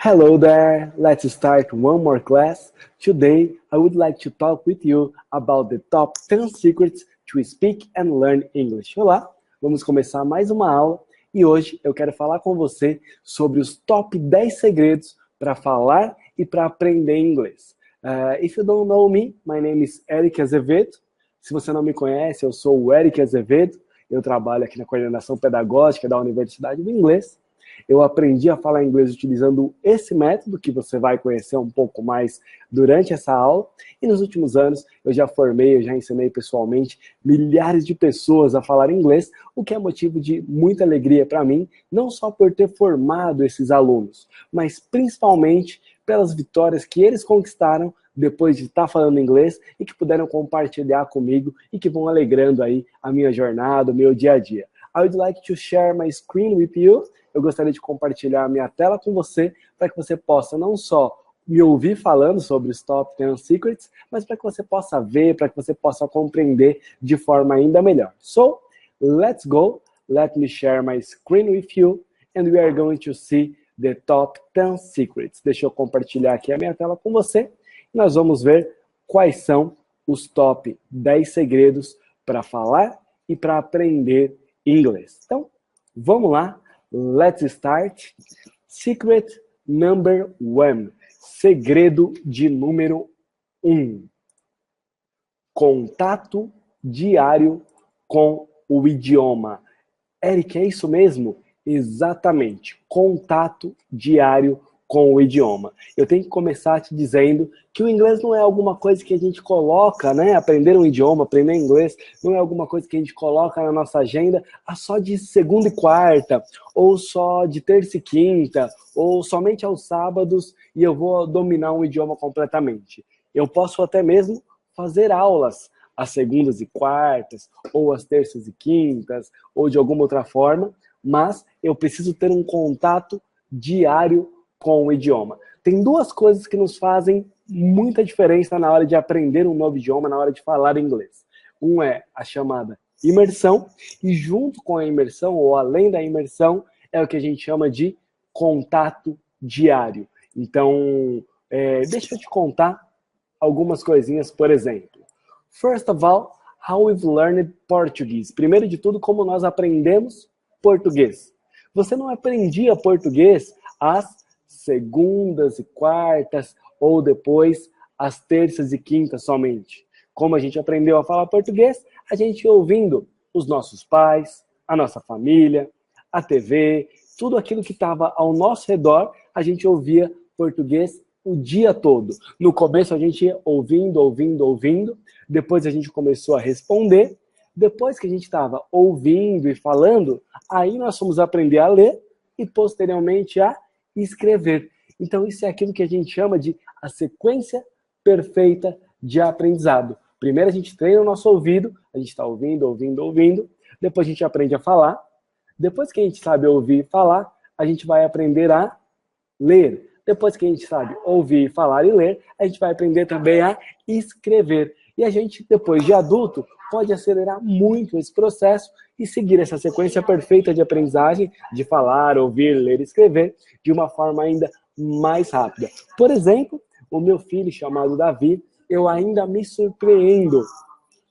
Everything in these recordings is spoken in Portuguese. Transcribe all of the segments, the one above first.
Hello there, let's start one more class. Today, I would like to talk with you about the top 10 secrets to speak and learn English. Olá, vamos começar mais uma aula e hoje eu quero falar com você sobre os top 10 segredos para falar e para aprender inglês. If you don't know me, my name is Eric Azevedo. Se você não me conhece, eu sou o Eric Azevedo. Eu trabalho aqui na coordenação pedagógica da Universidade do Inglês. Eu aprendi a falar inglês utilizando esse método, que você vai conhecer um pouco mais durante essa aula. E nos últimos anos, eu já ensinei pessoalmente milhares de pessoas a falar inglês, o que é motivo de muita alegria para mim, não só por ter formado esses alunos, mas principalmente pelas vitórias que eles conquistaram depois de estar falando inglês e que puderam compartilhar comigo e que vão alegrando aí a minha jornada, o meu dia a dia. I would like to share my screen with you. Eu gostaria de compartilhar a minha tela com você para que você possa não só me ouvir falando sobre os Top 10 Secrets, mas para que você possa ver, para que você possa compreender de forma ainda melhor. So, let's go. Let me share my screen with you and we are going to see the Top 10 Secrets. Deixa eu compartilhar aqui a minha tela com você e nós vamos ver quais são os top 10 segredos para falar e para aprender inglês. Então, vamos lá. Let's start. Secret number 1. Segredo de número 1. Contato diário com o idioma. Eric, é isso mesmo? Exatamente. Contato diário com o idioma. Eu tenho que começar te dizendo que o inglês não é alguma coisa que a gente coloca, né? Aprender um idioma, aprender inglês, não é alguma coisa que a gente coloca na nossa agenda só de segunda e quarta, ou só de terça e quinta, ou somente aos sábados e eu vou dominar um idioma completamente. Eu posso até mesmo fazer aulas às segundas e quartas, ou às terças e quintas, ou de alguma outra forma, mas eu preciso ter um contato diário com o idioma. Tem duas coisas que nos fazem muita diferença na hora de aprender um novo idioma, na hora de falar inglês. Um é a chamada imersão, e junto com a imersão, ou além da imersão, é o que a gente chama de contato diário. Então, deixa eu te contar algumas coisinhas, por exemplo. First of all, how we've learned Portuguese. Primeiro de tudo, como nós aprendemos português. Você não aprendia português às segundas e quartas, ou depois às terças e quintas somente. Como a gente aprendeu a falar português, a gente ouvindo os nossos pais, a nossa família, a TV, tudo aquilo que estava ao nosso redor, a gente ouvia português o dia todo. No começo a gente ia ouvindo, depois a gente começou a responder, depois que a gente estava ouvindo e falando, aí nós fomos aprender a ler e posteriormente a escrever. Então isso é aquilo que a gente chama de a sequência perfeita de aprendizado. Primeiro a gente treina o nosso ouvido, a gente está ouvindo, depois a gente aprende a falar, depois que a gente sabe ouvir e falar, a gente vai aprender a ler. Depois que a gente sabe ouvir, falar e ler, a gente vai aprender também a escrever. E a gente, depois de adulto, pode acelerar muito esse processo e seguir essa sequência perfeita de aprendizagem, de falar, ouvir, ler e escrever, de uma forma ainda mais rápida. Por exemplo, o meu filho, chamado Davi, eu ainda me surpreendo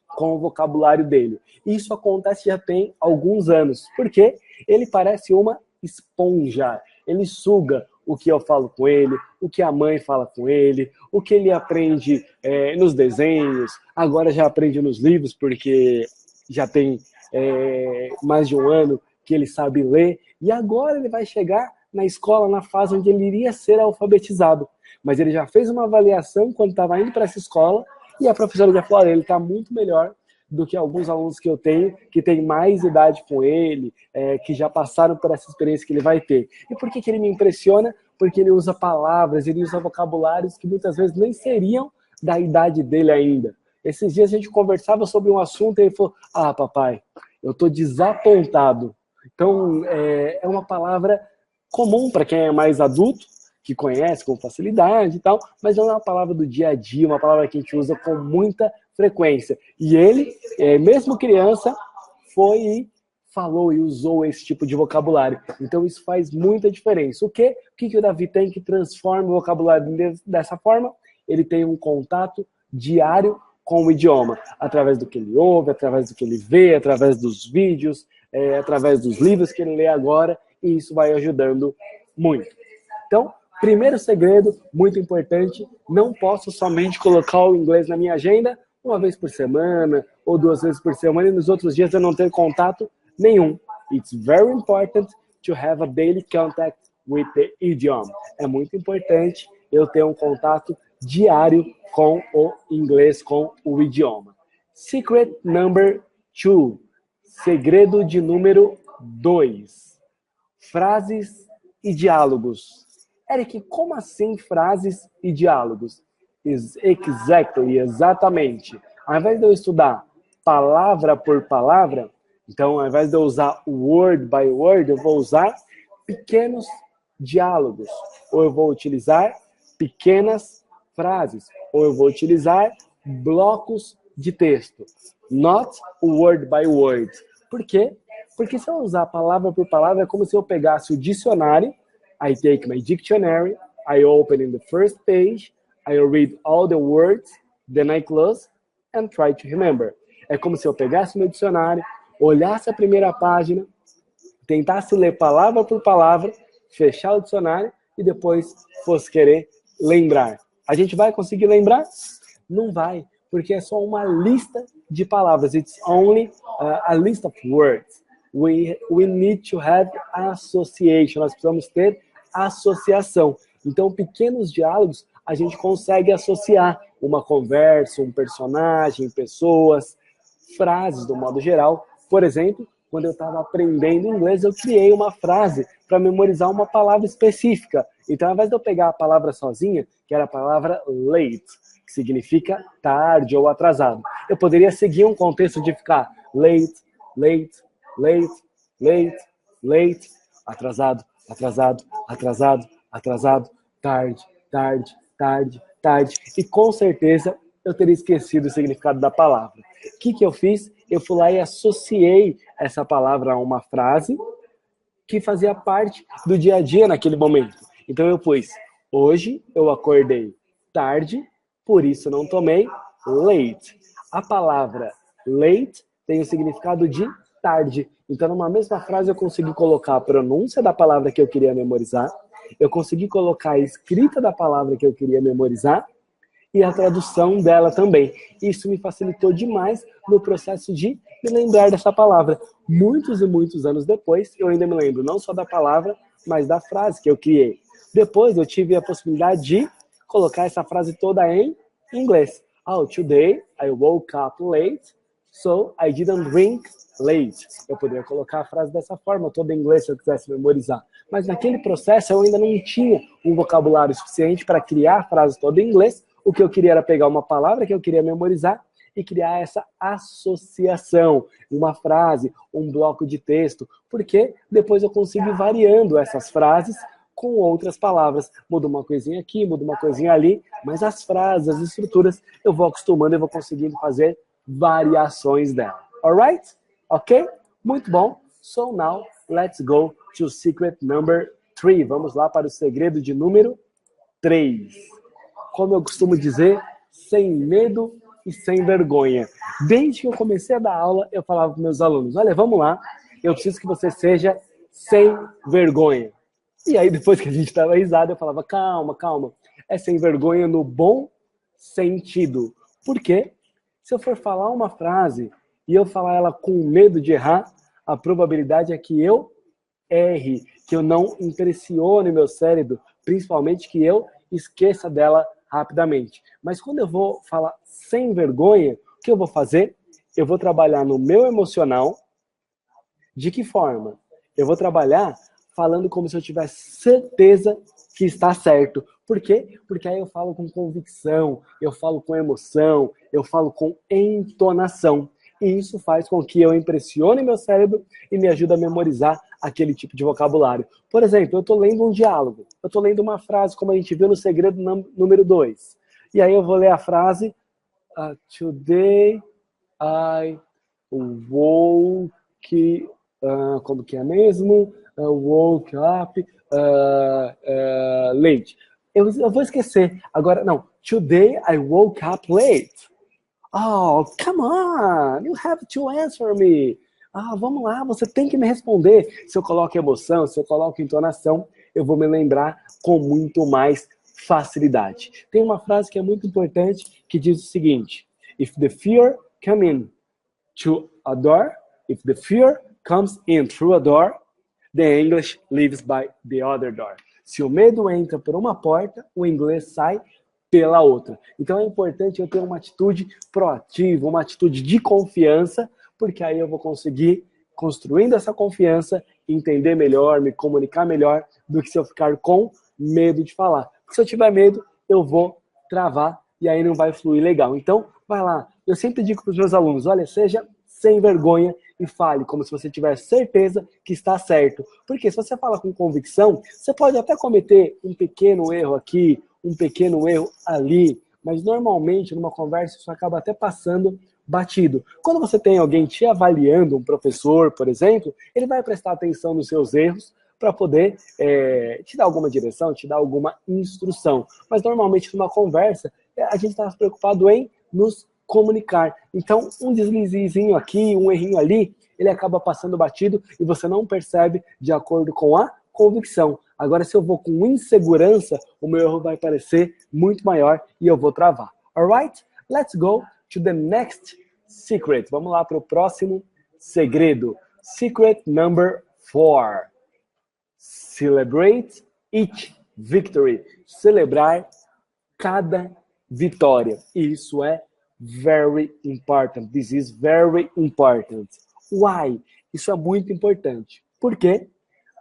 com o vocabulário dele. Isso acontece já tem alguns anos, porque ele parece uma esponja. Ele suga o que eu falo com ele, o que a mãe fala com ele, o que ele aprende nos desenhos, agora já aprende nos livros, porque já tem mais de um ano que ele sabe ler, e agora ele vai chegar na escola, na fase onde ele iria ser alfabetizado. Mas ele já fez uma avaliação quando estava indo para essa escola, e a professora já falou, ele está muito melhor do que alguns alunos que eu tenho, que têm mais idade com ele, que já passaram por essa experiência que ele vai ter. E por que ele me impressiona? Porque ele usa palavras, ele usa vocabulários que muitas vezes nem seriam da idade dele ainda. Esses dias a gente conversava sobre um assunto e ele falou, papai, eu estou desapontado. Então, é uma palavra comum para quem é mais adulto, que conhece com facilidade e tal, mas não é uma palavra do dia a dia, uma palavra que a gente usa com muita frequência. E ele, mesmo criança, foi falou e usou esse tipo de vocabulário. Então isso faz muita diferença. O que o Davi tem que transforma o vocabulário dessa forma? Ele tem um contato diário com o idioma, através do que ele ouve, através do que ele vê, através dos vídeos, através dos livros que ele lê agora, e isso vai ajudando muito. Então, primeiro segredo, muito importante, não posso somente colocar o inglês na minha agenda uma vez por semana, ou 2 vezes por semana, e nos outros dias eu não ter contato nenhum. It's very important to have a daily contact with the idiom. É muito importante eu ter um contato diário com o inglês, com o idioma. Secret number 2. Segredo de número 2. Frases e diálogos. Eric, como assim frases e diálogos? Exactly, exatamente. Ao invés de eu estudar palavra por palavra, então ao invés de eu usar word by word, eu vou usar pequenos diálogos. Ou eu vou utilizar pequenas frases. Ou eu vou utilizar blocos de texto. Not word by word. Por quê? Porque se eu usar palavra por palavra, é como se eu pegasse o dicionário, I take my dictionary, I open in the first page, I read all the words, then I close and try to remember. É como se eu pegasse meu dicionário, olhasse a primeira página, tentasse ler palavra por palavra, fechar o dicionário e depois fosse querer lembrar. A gente vai conseguir lembrar? Não vai, porque é só uma lista de palavras. It's only a list of words. We need to have association. Nós precisamos ter associação. Então, pequenos diálogos, a gente consegue associar uma conversa, um personagem, pessoas, frases do modo geral. Por exemplo, quando eu estava aprendendo inglês, eu criei uma frase para memorizar uma palavra específica. Então, ao invés de eu pegar a palavra sozinha, que era a palavra late, que significa tarde ou atrasado, eu poderia seguir um contexto de ficar late, late, late, late, late, atrasado, atrasado, atrasado, atrasado, tarde, tarde, tarde, tarde. E com certeza eu teria esquecido o significado da palavra. O que eu fiz? Eu fui lá e associei essa palavra a uma frase que fazia parte do dia a dia naquele momento. Então eu pus, hoje eu acordei tarde, por isso não tomei late. A palavra late tem o significado de tarde. Então, numa mesma frase, eu consegui colocar a pronúncia da palavra que eu queria memorizar, eu consegui colocar a escrita da palavra que eu queria memorizar e a tradução dela também. Isso me facilitou demais no processo de me lembrar dessa palavra. Muitos e muitos anos depois, eu ainda me lembro não só da palavra, mas da frase que eu criei. Depois, eu tive a possibilidade de colocar essa frase toda em inglês. Oh, today I woke up late, so I didn't drink late. Eu poderia colocar a frase dessa forma, toda em inglês, se eu quisesse memorizar. Mas naquele processo eu ainda não tinha um vocabulário suficiente para criar a frase toda em inglês. O que eu queria era pegar uma palavra que eu queria memorizar e criar essa associação, uma frase, um bloco de texto, porque depois eu consigo ir variando essas frases com outras palavras. Muda uma coisinha aqui, muda uma coisinha ali, mas as frases, as estruturas, eu vou acostumando e vou conseguindo fazer variações dela. Alright? Ok? Muito bom. So now, let's go to secret number 3. Vamos lá para o segredo de número 3. Como eu costumo dizer, sem medo e sem vergonha. Desde que eu comecei a dar aula, eu falava para meus alunos, olha, vamos lá, eu preciso que você seja sem vergonha. E aí, depois que a gente dava risada, eu falava, calma, calma. É sem vergonha no bom sentido. Por quê? Se eu for falar uma frase e eu falar ela com medo de errar, a probabilidade é que eu erre, que eu não impressione meu cérebro, principalmente que eu esqueça dela rapidamente. Mas quando eu vou falar sem vergonha, o que eu vou fazer? Eu vou trabalhar no meu emocional. De que forma? Eu vou trabalhar falando como se eu tivesse certeza que está certo. Por quê? Porque aí eu falo com convicção, eu falo com emoção, eu falo com entonação. E isso faz com que eu impressione meu cérebro e me ajude a memorizar aquele tipo de vocabulário. Por exemplo, eu estou lendo um diálogo, eu estou lendo uma frase, como a gente viu no segredo número 2. E aí eu vou ler a frase, Today I woke como que é mesmo? Woke up late. Eu vou esquecer. Agora, não. Today I woke up late. Oh, come on! You have to answer me. Vamos lá, você tem que me responder. Se eu coloco emoção, se eu coloco entonação, eu vou me lembrar com muito mais facilidade. Tem uma frase que é muito importante que diz o seguinte: If the fear come in to a door, if the fear comes in through a door, the English leaves by the other door. Se o medo entra por uma porta, o inglês sai pela outra. Então é importante eu ter uma atitude proativa, uma atitude de confiança, porque aí eu vou conseguir, construindo essa confiança, entender melhor, me comunicar melhor, do que se eu ficar com medo de falar. Porque se eu tiver medo, eu vou travar e aí não vai fluir legal. Então, vai lá. Eu sempre digo para os meus alunos, olha, seja sem vergonha e fale como se você tivesse certeza que está certo. Porque se você fala com convicção, você pode até cometer um pequeno erro aqui, um pequeno erro ali, mas normalmente numa conversa isso acaba até passando batido. Quando você tem alguém te avaliando, um professor, por exemplo, ele vai prestar atenção nos seus erros para poder te dar alguma direção, te dar alguma instrução. Mas normalmente numa conversa, a gente está preocupado em nos comunicar. Então, um deslizezinho aqui, um errinho ali, ele acaba passando batido e você não percebe de acordo com a convicção. Agora, se eu vou com insegurança, o meu erro vai parecer muito maior e eu vou travar. Alright? Let's go to the next secret. Vamos lá para o próximo segredo. Secret number 4. Celebrate each victory. Celebrar cada vitória. Isso é very important. This is very important. Why? Isso é muito importante. Por quê?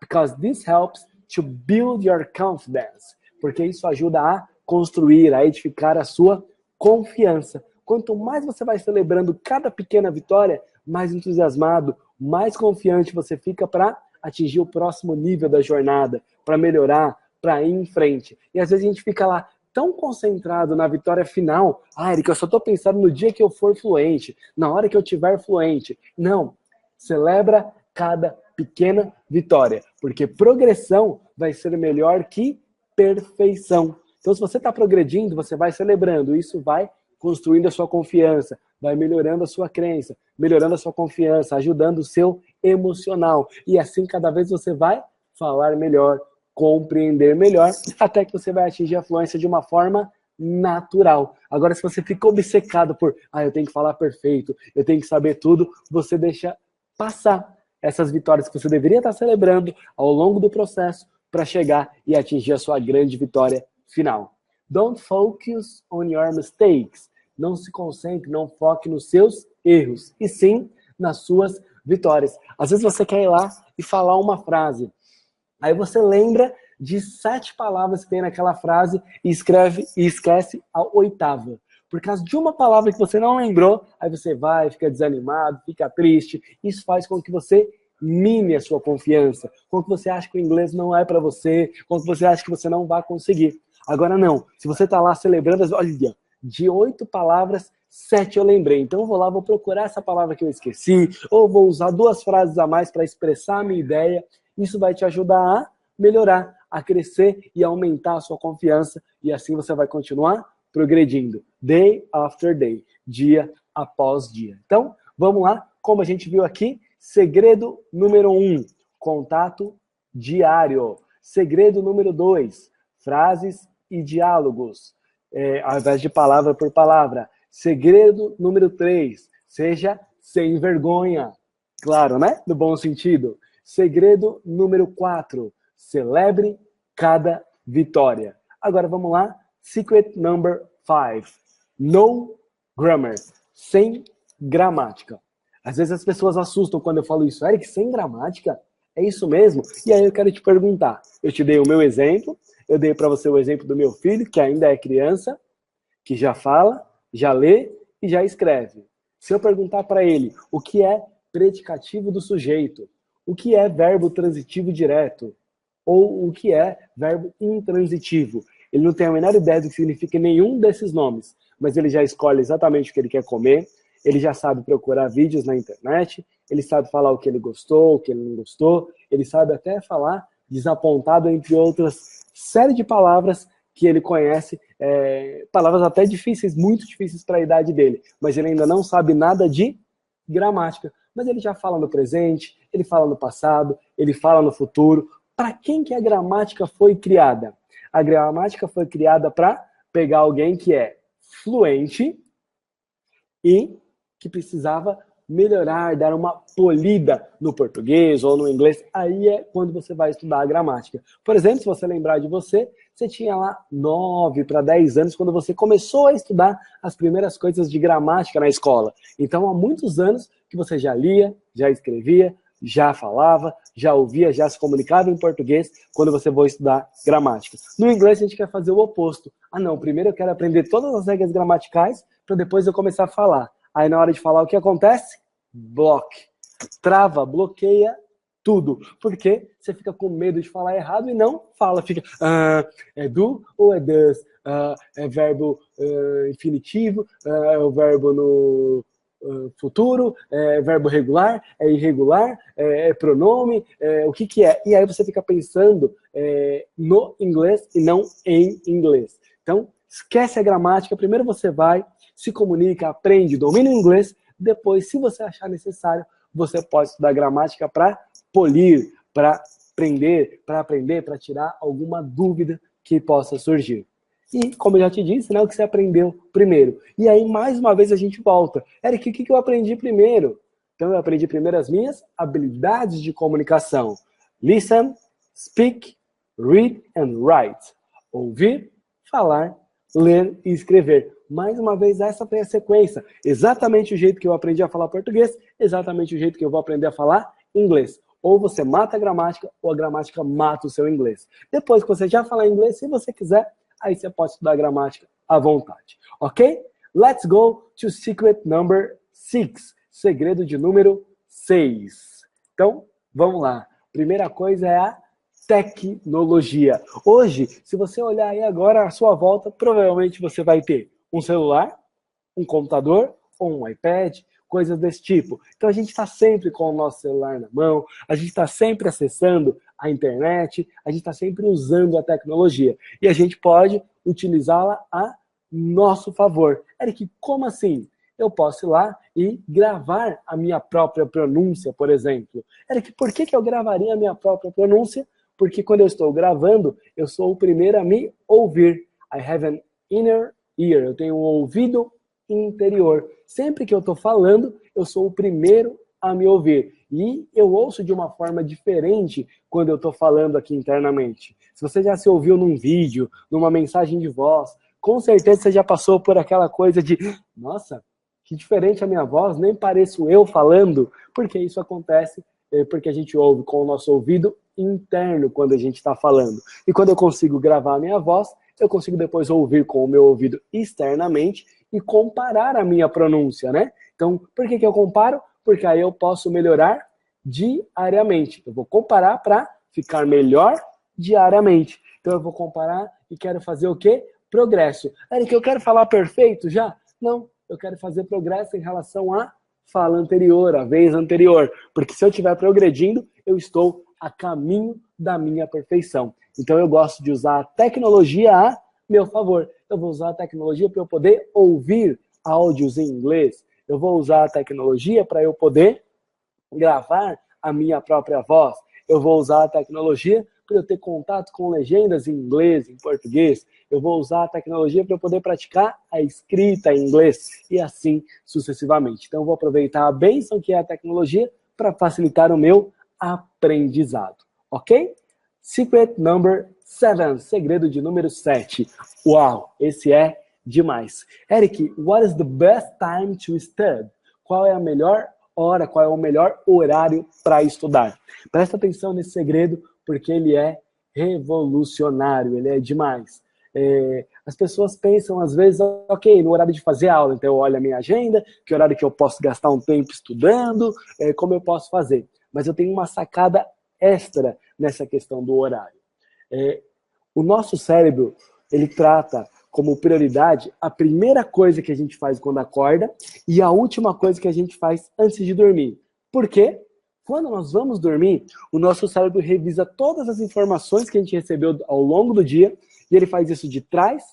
Because this helps to build your confidence. Porque isso ajuda a construir, a edificar a sua confiança. Quanto mais você vai celebrando cada pequena vitória, mais entusiasmado, mais confiante você fica para atingir o próximo nível da jornada, para melhorar, para ir em frente. E às vezes a gente fica lá tão concentrado na vitória final. Eric, eu só estou pensando no dia que eu for fluente, na hora que eu tiver fluente. Não. Celebra cada pequena vitória, porque progressão vai ser melhor que perfeição. Então, se você está progredindo, você vai celebrando. Isso vai construindo a sua confiança, vai melhorando a sua crença, melhorando a sua confiança, ajudando o seu emocional. E assim, cada vez você vai falar melhor, compreender melhor, até que você vai atingir a fluência de uma forma natural. Agora, se você fica obcecado por, eu tenho que falar perfeito, eu tenho que saber tudo, você deixa passar essas vitórias que você deveria estar celebrando ao longo do processo para chegar e atingir a sua grande vitória final. Don't focus on your mistakes. Não se concentre, não foque nos seus erros, e sim nas suas vitórias. Às vezes você quer ir lá e falar uma frase. Aí você lembra de 7 palavras que tem naquela frase e escreve e esquece a 8ª. Por causa de uma palavra que você não lembrou, aí você vai, fica desanimado, fica triste. Isso faz com que você mine a sua confiança, com que você ache que o inglês não é para você, com que você ache que você não vai conseguir. Agora não, se você está lá celebrando, olha, de 8 palavras, 7 eu lembrei. Então eu vou lá, vou procurar essa palavra que eu esqueci, ou vou usar 2 frases a mais para expressar a minha ideia. Isso vai te ajudar a melhorar, a crescer e aumentar a sua confiança. E assim você vai continuar progredindo, day after day, dia após dia. Então, vamos lá, como a gente viu aqui, segredo número 1, contato diário. Segredo número 2, frases e diálogos, ao invés de palavra por palavra. Segredo número 3, seja sem vergonha. Claro, né? No bom sentido. Segredo número 4, celebre cada vitória. Agora vamos lá. Secret number 5, no grammar, sem gramática. Às vezes as pessoas assustam quando eu falo isso. Eric, sem gramática? É isso mesmo? E aí eu quero te perguntar. Eu te dei o meu exemplo, eu dei para você o exemplo do meu filho, que ainda é criança, que já fala, já lê e já escreve. Se eu perguntar para ele o que é predicativo do sujeito, o que é verbo transitivo direto, ou o que é verbo intransitivo, ele não tem a menor ideia do que significa nenhum desses nomes, mas ele já escolhe exatamente o que ele quer comer, Ele já sabe procurar vídeos na internet, ele sabe falar o que ele gostou, o que ele não gostou, ele sabe até falar desapontado, entre outras série de palavras que ele conhece, palavras até difíceis, muito difíceis para a idade dele, mas ele ainda não sabe nada de gramática. Mas ele já fala no presente, ele fala no passado, ele fala no futuro. Para quem que a gramática foi criada? A gramática foi criada para pegar alguém que é fluente e que precisava melhorar, dar uma polida no português ou no inglês. Aí é quando você vai estudar a gramática. Por exemplo, se você lembrar de você, você tinha lá 9 para 10 anos quando você começou a estudar as primeiras coisas de gramática na escola. Então, há muitos anos que você já lia, já escrevia, já falava, já ouvia, já se comunicava em português quando você for estudar gramática. No inglês, a gente quer fazer o oposto. Ah, não, primeiro eu quero aprender todas as regras gramaticais para depois eu começar a falar. Aí, na hora de falar, o que acontece? Bloque. Trava, bloqueia tudo. Porque você fica com medo de falar errado e não fala. Fica, é do ou é does? É verbo infinitivo? É o verbo no futuro? É verbo regular? É irregular? É pronome? O que que é? E aí você fica pensando no inglês e não em inglês. Então, esquece a gramática. Primeiro você vai, se comunica, aprende, domina o inglês. Depois, se você achar necessário, você pode estudar gramática para polir, para aprender, para tirar alguma dúvida que possa surgir. E, como eu já te disse, né, o que você aprendeu primeiro. E aí, mais uma vez, a gente volta. Eric, o que eu aprendi primeiro? Então, eu aprendi primeiro as minhas habilidades de comunicação. Listen, speak, read and write. Ouvir, falar, ler e escrever. Mais uma vez, essa tem a sequência. Exatamente o jeito que eu aprendi a falar português, exatamente o jeito que eu vou aprender a falar inglês. Ou você mata a gramática, ou a gramática mata o seu inglês. Depois que você já falar inglês, se você quiser, aí você pode estudar gramática à vontade. Ok? Let's go to secret number 6. Segredo de número 6. Então, vamos lá. Primeira coisa é a tecnologia. Hoje, se você olhar aí agora à sua volta, provavelmente você vai ter um celular, um computador ou um iPad, coisas desse tipo. Então a gente está sempre com o nosso celular na mão, a gente está sempre acessando a internet, a gente está sempre usando a tecnologia. E a gente pode utilizá-la a nosso favor. Eric, como assim? Eu posso ir lá e gravar a minha própria pronúncia, por exemplo. Eric, por que eu gravaria a minha própria pronúncia? Porque quando eu estou gravando, eu sou o primeiro a me ouvir. I have an inner ear. Eu tenho um ouvido interior. Sempre que eu estou falando, eu sou o primeiro a me ouvir. E eu ouço de uma forma diferente quando eu estou falando aqui internamente. Se você já se ouviu num vídeo, numa mensagem de voz, com certeza você já passou por aquela coisa de nossa, que diferente a minha voz, nem pareço eu falando, porque isso acontece porque a gente ouve com o nosso ouvido interno quando a gente está falando. E quando eu consigo gravar a minha voz, eu consigo depois ouvir com o meu ouvido externamente e comparar a minha pronúncia, né? Então, por que eu comparo? Porque aí eu posso melhorar diariamente. Eu vou comparar para ficar melhor diariamente. Então, eu vou comparar e quero fazer o quê? Progresso. Eric, eu quero falar perfeito já? Não, eu quero fazer progresso em relação à fala anterior, à vez anterior. Porque se eu estiver progredindo, eu estou a caminho da minha perfeição. Então eu gosto de usar a tecnologia a meu favor. Eu vou usar a tecnologia para eu poder ouvir áudios em inglês. Eu vou usar a tecnologia para eu poder gravar a minha própria voz. Eu vou usar a tecnologia para eu ter contato com legendas em inglês, em português. Eu vou usar a tecnologia para eu poder praticar a escrita em inglês e assim sucessivamente. Então eu vou aproveitar a bênção que é a tecnologia para facilitar o meu aprendizado, ok? Secret number 7, segredo de número 7. Uau, esse é demais. Eric, what is the best time to study? Qual é a melhor hora, qual é o melhor horário para estudar? Presta atenção nesse segredo, porque ele é revolucionário, ele é demais. As pessoas pensam, às vezes, ok, no horário de fazer aula, então eu olho a minha agenda, que horário que eu posso gastar um tempo estudando, como eu posso fazer. Mas eu tenho uma sacada extra nessa questão do horário. O nosso cérebro, ele trata como prioridade a primeira coisa que a gente faz quando acorda e a última coisa que a gente faz antes de dormir. Por quê? Quando nós vamos dormir, o nosso cérebro revisa todas as informações que a gente recebeu ao longo do dia e ele faz isso de trás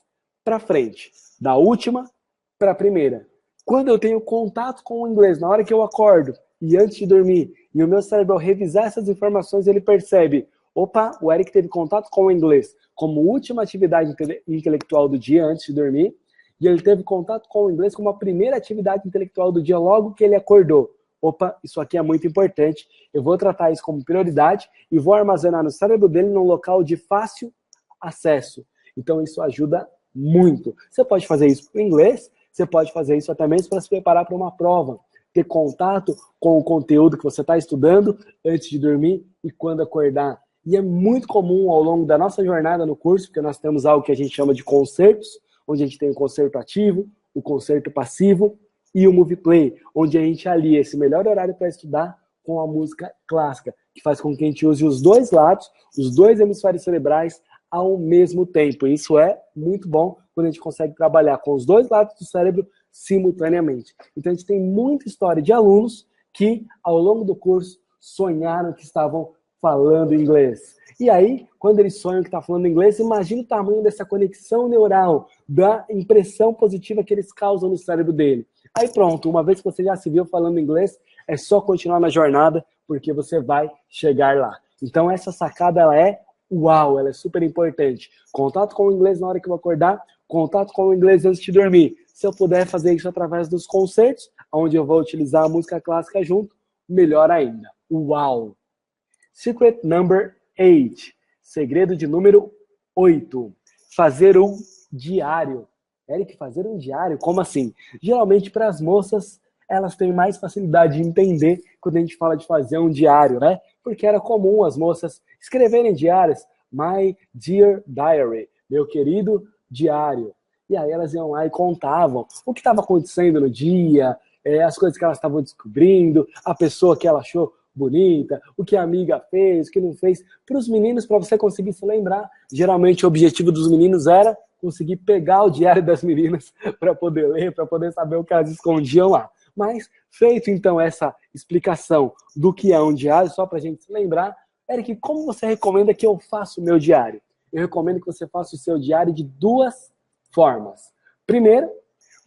para frente, da última para a primeira. Quando eu tenho contato com o inglês na hora que eu acordo e antes de dormir, e o meu cérebro ao revisar essas informações, ele percebe, opa, o Eric teve contato com o inglês como última atividade intelectual do dia antes de dormir, e ele teve contato com o inglês como a primeira atividade intelectual do dia logo que ele acordou. Opa, isso aqui é muito importante, eu vou tratar isso como prioridade e vou armazenar no cérebro dele num local de fácil acesso. Então isso ajuda muito. Você pode fazer isso para o inglês, você pode fazer isso até mesmo para se preparar para uma prova. Ter contato com o conteúdo que você está estudando antes de dormir e quando acordar. E é muito comum ao longo da nossa jornada no curso, porque nós temos algo que a gente chama de concertos, onde a gente tem o concerto ativo, o concerto passivo e o movie play, onde a gente alia esse melhor horário para estudar com a música clássica, que faz com que a gente use os dois lados, os dois hemisférios cerebrais ao mesmo tempo. Isso é muito bom quando a gente consegue trabalhar com os dois lados do cérebro simultaneamente. Então a gente tem muita história de alunos que, ao longo do curso, sonharam que estavam falando inglês. E aí, quando eles sonham que está falando inglês, imagina o tamanho dessa conexão neural, da impressão positiva que eles causam no cérebro dele. Aí pronto, uma vez que você já se viu falando inglês, é só continuar na jornada, porque você vai chegar lá. Então essa sacada, ela é uau, ela é super importante. Contato com o inglês na hora que eu acordar, contato com o inglês antes de dormir. Se eu puder fazer isso através dos concertos, onde eu vou utilizar a música clássica junto, melhor ainda. Uau! Secret number 8. Segredo de número 8. Fazer um diário. Eric, fazer um diário? Como assim? Geralmente, para as moças, elas têm mais facilidade de entender quando a gente fala de fazer um diário, né? Porque era comum as moças escreverem diários. My dear diary. Meu querido diário. E aí elas iam lá e contavam o que estava acontecendo no dia, as coisas que elas estavam descobrindo, a pessoa que ela achou bonita, o que a amiga fez, o que não fez. Para os meninos, para você conseguir se lembrar, geralmente o objetivo dos meninos era conseguir pegar o diário das meninas para poder ler, para poder saber o que elas escondiam lá. Mas, feito então essa explicação do que é um diário, só para a gente se lembrar, Eric, como você recomenda que eu faça o meu diário? Eu recomendo que você faça o seu diário de duas formas. Primeiro,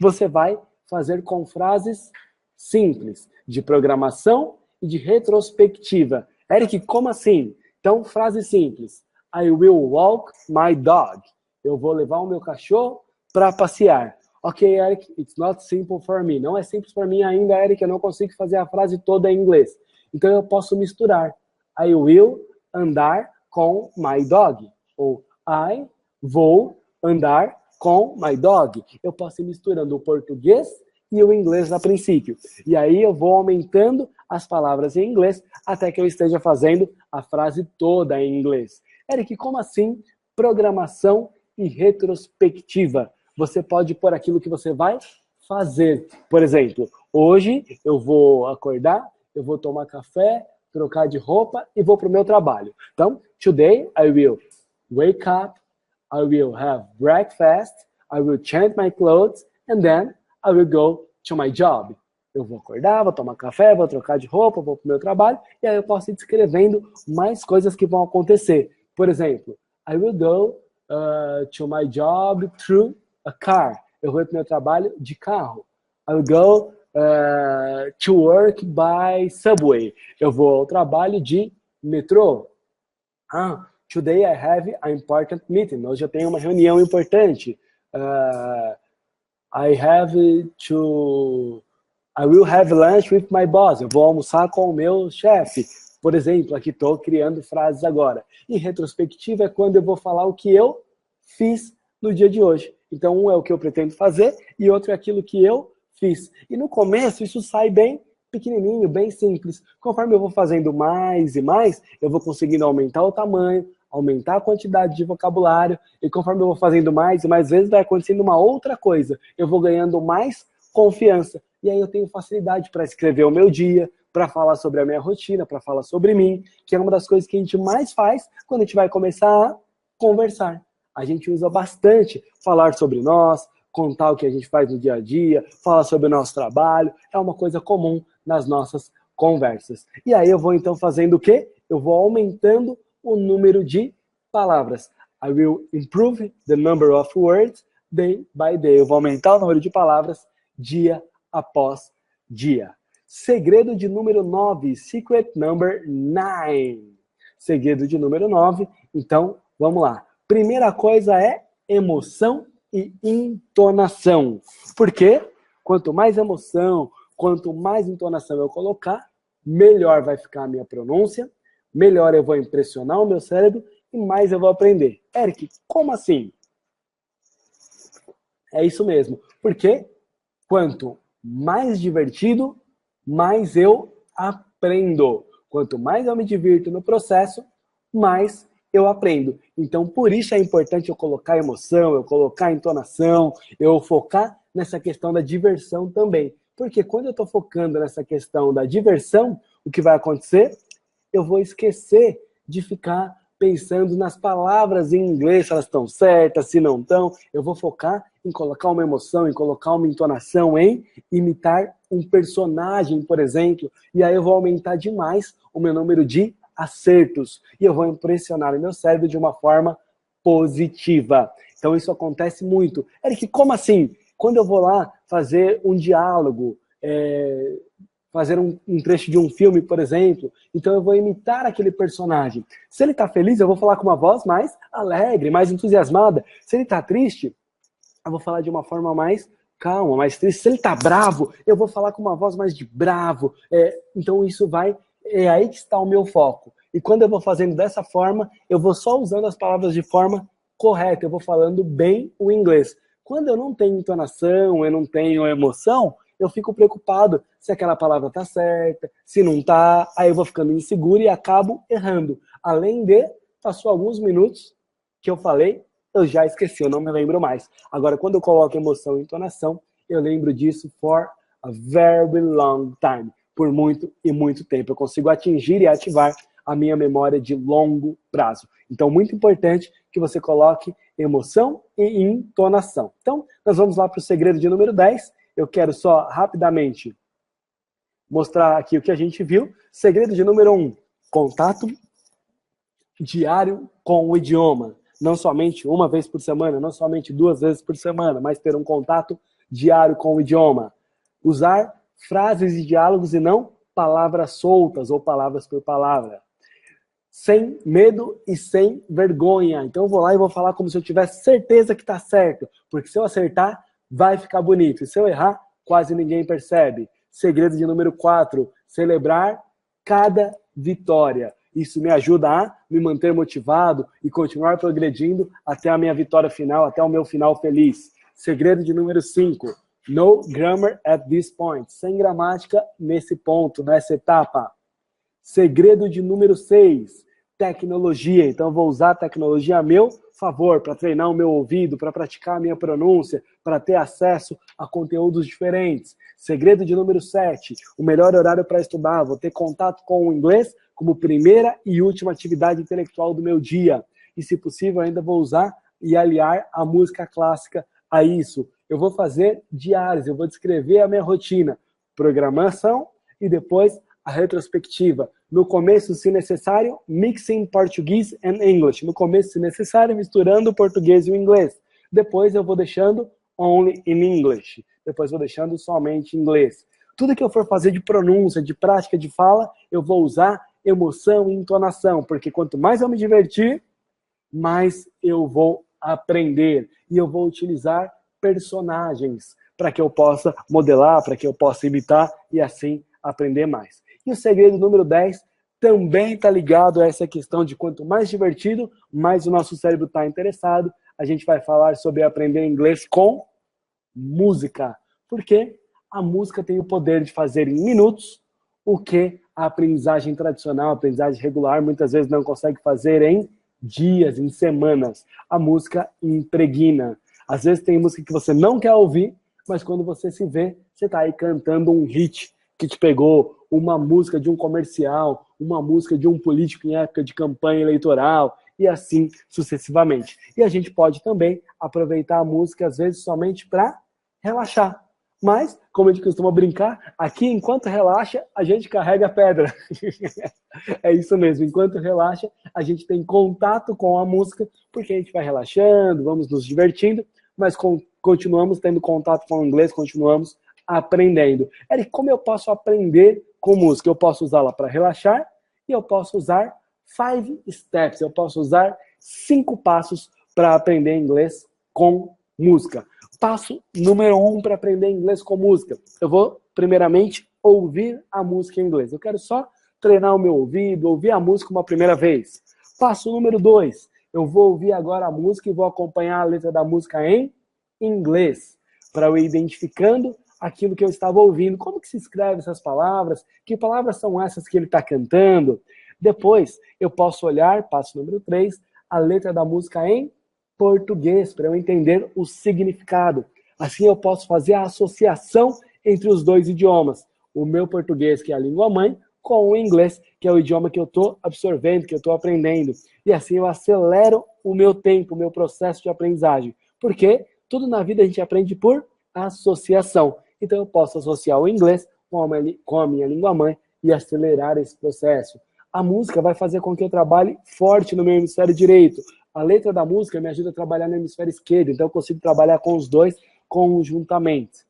você vai fazer com frases simples, de programação e de retrospectiva. Eric, como assim? Então, frase simples. I will walk my dog. Eu vou levar o meu cachorro para passear. Ok, Eric, it's not simple for me. Não é simples para mim ainda, Eric, eu não consigo fazer a frase toda em inglês. Então, eu posso misturar. I will andar com my dog. Ou I vou andar com my dog. Eu posso ir misturando o português e o inglês a princípio. E aí eu vou aumentando as palavras em inglês até que eu esteja fazendo a frase toda em inglês. Eric, como assim programação e retrospectiva? Você pode pôr aquilo que você vai fazer. Por exemplo, hoje eu vou acordar, eu vou tomar café, trocar de roupa e vou para o meu trabalho. Então, today I will wake up, I will have breakfast, I will change my clothes, and then I will go to my job. Eu vou acordar, vou tomar café, vou trocar de roupa, vou para o meu trabalho, e aí eu posso ir descrevendo mais coisas que vão acontecer. Por exemplo, I will go to my job through a car. Eu vou para o meu trabalho de carro. I will go to work by subway. Eu vou ao trabalho de metrô. Today I have an important meeting. Hoje eu tenho uma reunião importante. I will have lunch with my boss. Eu vou almoçar com o meu chefe. Por exemplo, aqui estou criando frases agora. E retrospectiva é quando eu vou falar o que eu fiz no dia de hoje. Então, um é o que eu pretendo fazer e outro é aquilo que eu fiz. E no começo, isso sai bem pequenininho, bem simples. Conforme eu vou fazendo mais e mais, eu vou conseguindo aumentar o tamanho, aumentar a quantidade de vocabulário. E conforme eu vou fazendo mais e mais vezes, vai acontecendo uma outra coisa. Eu vou ganhando mais confiança. E aí eu tenho facilidade para escrever o meu dia, para falar sobre a minha rotina, para falar sobre mim, que é uma das coisas que a gente mais faz quando a gente vai começar a conversar. a gente usa bastante falar sobre nós, contar o que a gente faz no dia a dia, falar sobre o nosso trabalho, é uma coisa comum nas nossas conversas. E aí eu vou então fazendo o quê? Eu vou aumentando o número de palavras. I will improve the number of words day by day. Eu vou aumentar o número de palavras dia após dia. Segredo de número 9, secret number 9. Segredo de número 9, então vamos lá. Primeira coisa é emoção e entonação. Por quê? Quanto mais emoção, quanto mais entonação eu colocar, melhor vai ficar a minha pronúncia, melhor eu vou impressionar o meu cérebro e mais eu vou aprender. Eric, como assim? É isso mesmo. Porque quanto mais divertido, mais eu aprendo. Quanto mais eu me divirto no processo, mais eu aprendo. Então, por isso é importante eu colocar emoção, eu colocar entonação, eu focar nessa questão da diversão também. Porque quando eu estou focando nessa questão da diversão, o que vai acontecer? Eu vou esquecer de ficar pensando nas palavras em inglês, se elas estão certas, se não estão. Eu vou focar em colocar uma emoção, em colocar uma entonação, em imitar um personagem, por exemplo. E aí eu vou aumentar demais o meu número de acertos. E eu vou impressionar o meu cérebro de uma forma positiva. Então isso acontece muito. Eric, como assim? Quando eu vou lá fazer um diálogo, fazer um trecho de um filme, por exemplo, então eu vou imitar aquele personagem. Se ele está feliz, eu vou falar com uma voz mais alegre, mais entusiasmada. Se ele está triste, eu vou falar de uma forma mais calma, mais triste. Se ele está bravo, eu vou falar com uma voz mais de bravo. Então isso é aí que está o meu foco. E quando eu vou fazendo dessa forma, eu vou só usando as palavras de forma correta, eu vou falando bem o inglês. Quando eu não tenho entonação, eu não tenho emoção, eu fico preocupado se aquela palavra está certa, se não está, aí eu vou ficando inseguro e acabo errando. Além de, passou alguns minutos que eu falei, eu já esqueci, eu não me lembro mais. Agora, quando eu coloco emoção e entonação, eu lembro disso for a very long time. Por muito e muito tempo. Eu consigo atingir e ativar a minha memória de longo prazo. Então, muito importante que você coloque emoção e entonação. Então, nós vamos lá para o segredo de número 10. Eu quero só rapidamente mostrar aqui o que a gente viu. Segredo de número 1, contato diário com o idioma. Não somente uma vez por semana, não somente 2 vezes por semana, mas ter um contato diário com o idioma. Usar frases e diálogos e não palavras soltas ou palavras por palavra. Sem medo e sem vergonha. Então eu vou lá e vou falar como se eu tivesse certeza que está certo. Porque se eu acertar, vai ficar bonito. E se eu errar, quase ninguém percebe. Segredo de número 4, celebrar cada vitória. Isso me ajuda a me manter motivado e continuar progredindo até a minha vitória final, até o meu final feliz. Segredo de número 5, no grammar at this point. Sem gramática nesse ponto, nessa etapa. Segredo de número 6, tecnologia. Então, eu vou usar a tecnologia a meu favor, para treinar o meu ouvido, para praticar a minha pronúncia, para ter acesso a conteúdos diferentes. Segredo de número 7, o melhor horário para estudar. Vou ter contato com o inglês como primeira e última atividade intelectual do meu dia. E, se possível, ainda vou usar e aliar a música clássica a isso. Eu vou fazer diários, eu vou descrever a minha rotina. Programação e depois a retrospectiva. No começo, se necessário, mixing português and English. No começo, se necessário, misturando o português e o inglês. Depois eu vou deixando only in English. Depois vou deixando somente inglês. Tudo que eu for fazer de pronúncia, de prática de fala, eu vou usar emoção e entonação. Porque quanto mais eu me divertir, mais eu vou aprender. E eu vou utilizar personagens para que eu possa modelar, para que eu possa imitar e assim aprender mais. E o segredo número 10 também está ligado a essa questão de quanto mais divertido, mais o nosso cérebro está interessado. A gente vai falar sobre aprender inglês com música. Porque a música tem o poder de fazer em minutos o que a aprendizagem tradicional, a aprendizagem regular, muitas vezes não consegue fazer em dias, em semanas. A música impregna. Às vezes tem música que você não quer ouvir, mas quando você se vê, você está aí cantando um hit que te pegou, uma música de um comercial, uma música de um político em época de campanha eleitoral. e assim sucessivamente. E a gente pode também aproveitar a música, às vezes, somente para relaxar. Mas, como a gente costuma brincar, aqui, enquanto relaxa, a gente carrega a pedra. É isso mesmo, enquanto relaxa, a gente tem contato com a música, porque a gente vai relaxando, vamos nos divertindo, mas continuamos tendo contato com o inglês, continuamos aprendendo. Eric, como eu posso aprender com música? Eu posso usá-la para relaxar e eu posso usar 5 steps, eu posso usar 5 passos para aprender inglês com música. Passo número 1 para aprender inglês com música. Eu vou, primeiramente, ouvir a música em inglês. Eu quero só treinar o meu ouvido, ouvir a música uma primeira vez. Passo número 2. Eu vou ouvir agora a música e vou acompanhar a letra da música em inglês, para eu ir identificando aquilo que eu estava ouvindo. Como que se escreve essas palavras? Que palavras são essas que ele está cantando? Depois, eu posso olhar, passo número 3, a letra da música em português, para eu entender o significado. Assim eu posso fazer a associação entre os dois idiomas. O meu português, que é a língua mãe, com o inglês, que é o idioma que eu estou absorvendo, que eu estou aprendendo. E assim eu acelero o meu tempo, o meu processo de aprendizagem. Porque tudo na vida a gente aprende por associação. Então eu posso associar o inglês com a minha língua mãe e acelerar esse processo. A música vai fazer com que eu trabalhe forte no meu hemisfério direito. A letra da música me ajuda a trabalhar no hemisfério esquerdo, então eu consigo trabalhar com os dois conjuntamente.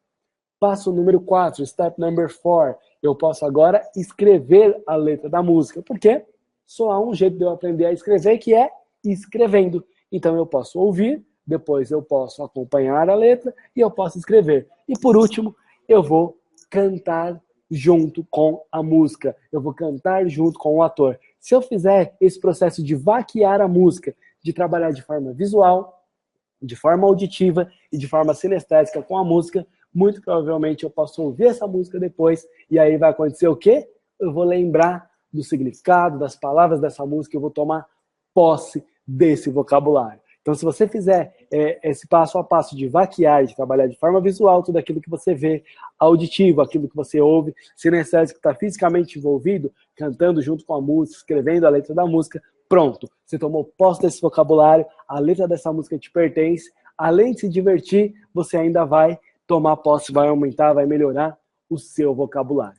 Passo número 4, step number 4. Eu posso agora escrever a letra da música, porque só há um jeito de eu aprender a escrever, que é escrevendo. Então eu posso ouvir, depois eu posso acompanhar a letra e eu posso escrever. E por último, eu vou cantar junto com a música. Eu vou cantar junto com o ator. Se eu fizer esse processo de vaquear a música, de trabalhar de forma visual, de forma auditiva e de forma sinestésica com a música, muito provavelmente eu posso ouvir essa música depois e aí vai acontecer o quê? Eu vou lembrar do significado, das palavras dessa música, eu vou tomar posse desse vocabulário. Então, se você fizer esse passo a passo de vaquear, de trabalhar de forma visual, tudo aquilo que você vê, auditivo, aquilo que você ouve, sinestésico, que está fisicamente envolvido, cantando junto com a música, escrevendo a letra da música, pronto. Você tomou posse desse vocabulário, a letra dessa música te pertence. Além de se divertir, você ainda vai tomar posse, vai aumentar, vai melhorar o seu vocabulário.